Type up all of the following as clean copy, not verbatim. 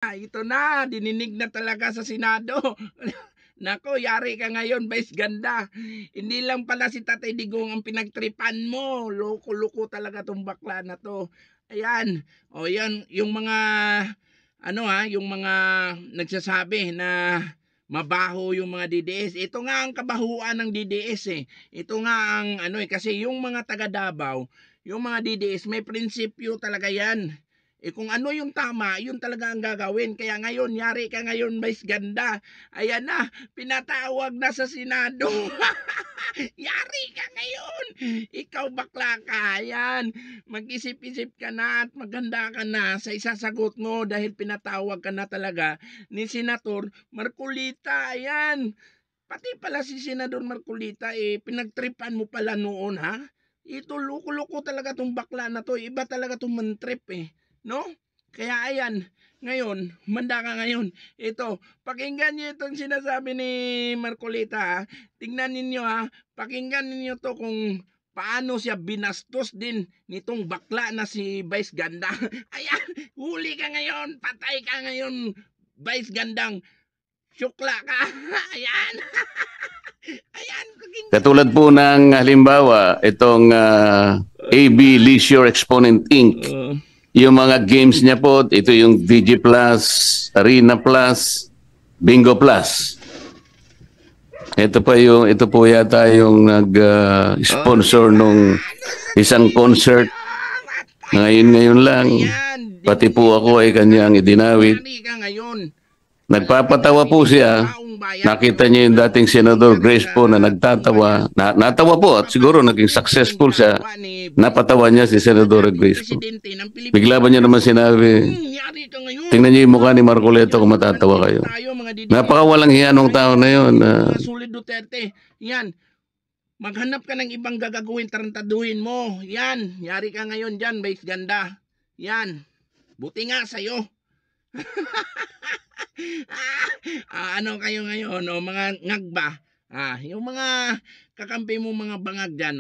Ito na, dininig na talaga sa Senado. Nako, yari ka ngayon, Vice Ganda. Hindi lang pala si Tatay Digong ang pinagtripan mo. Loko-loko talaga tong bakla na to. Ayan. O yan, yung mga yung mga nagsasabi na mabaho yung mga DDS. Ito nga ang kabahuan ng DDS eh. Ito nga ang kasi yung mga taga Davao, yung mga DDS may prinsipyo talaga yan. Kung ano yung tama, yun talaga ang gagawin. Kaya ngayon, yari ka ngayon, Vice Ganda. Ayan na, pinatawag na sa Senado. Yari ka ngayon. Ikaw bakla ka. Ayan, mag-isip-isip ka na at maganda ka na sa isasagot mo dahil pinatawag ka na talaga ni Senator Marcolita. Ayan, pati pala si Senador Marcolita, pinagtripan mo pala noon, ha? Ito, loko-loko talaga tong bakla na to. Iba talaga tong mantrip no? Kaya ayan, ngayon, manda ka ngayon. Ito, pakinggan niyo itong sinasabi ni Marcolita. Tingnan ninyo pakinggan ninyo to kung paano siya binastos din nitong bakla na si Vice Ganda. Ayan, huli ka ngayon, patay ka ngayon, Vice Gandang. Syukla ka. Ayan. Ayan, pakinggan. Katulad po ng halimbawa, itong AB Leisure Exponent Inc. Yung mga games niya po, ito yung VG Plus, Arena Plus, Bingo Plus. Ito po yata yung nag-sponsor nung isang concert. Ngayon lang, pati po ako ay kanyang idinawit. Nagpapatawa po siya. Nakita niya yung dating Senador Grace po na nagtatawa. Natawa po at siguro naging successful siya. Napatawa niya si Senador Grace po. Bigla ba niya naman sinabi, tingnan niyo yung mukha ni Marcoleta kung matatawa kayo. Napakawalang hiya ng tao na yun. Sulit Duterte. Yan. Maghanap ka ng ibang gagaguhin, tarantaduhin mo. Yan. Yari ka ngayon dyan, Vice Ganda. Yan. Buti nga sa'yo. Ano kayo ngayon mga ngagba, yung mga kakampi mo mga bangag dyan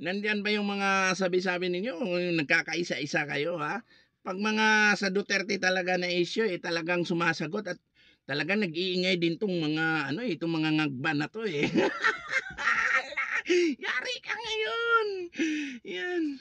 nandiyan ba yung mga sabi-sabi ninyo, nagkakaisa-isa kayo pag mga sa Duterte talaga na issue talagang sumasagot at talagang nag-iingay din tong mga itong mga ngagba na to Yari ka ngayon yan.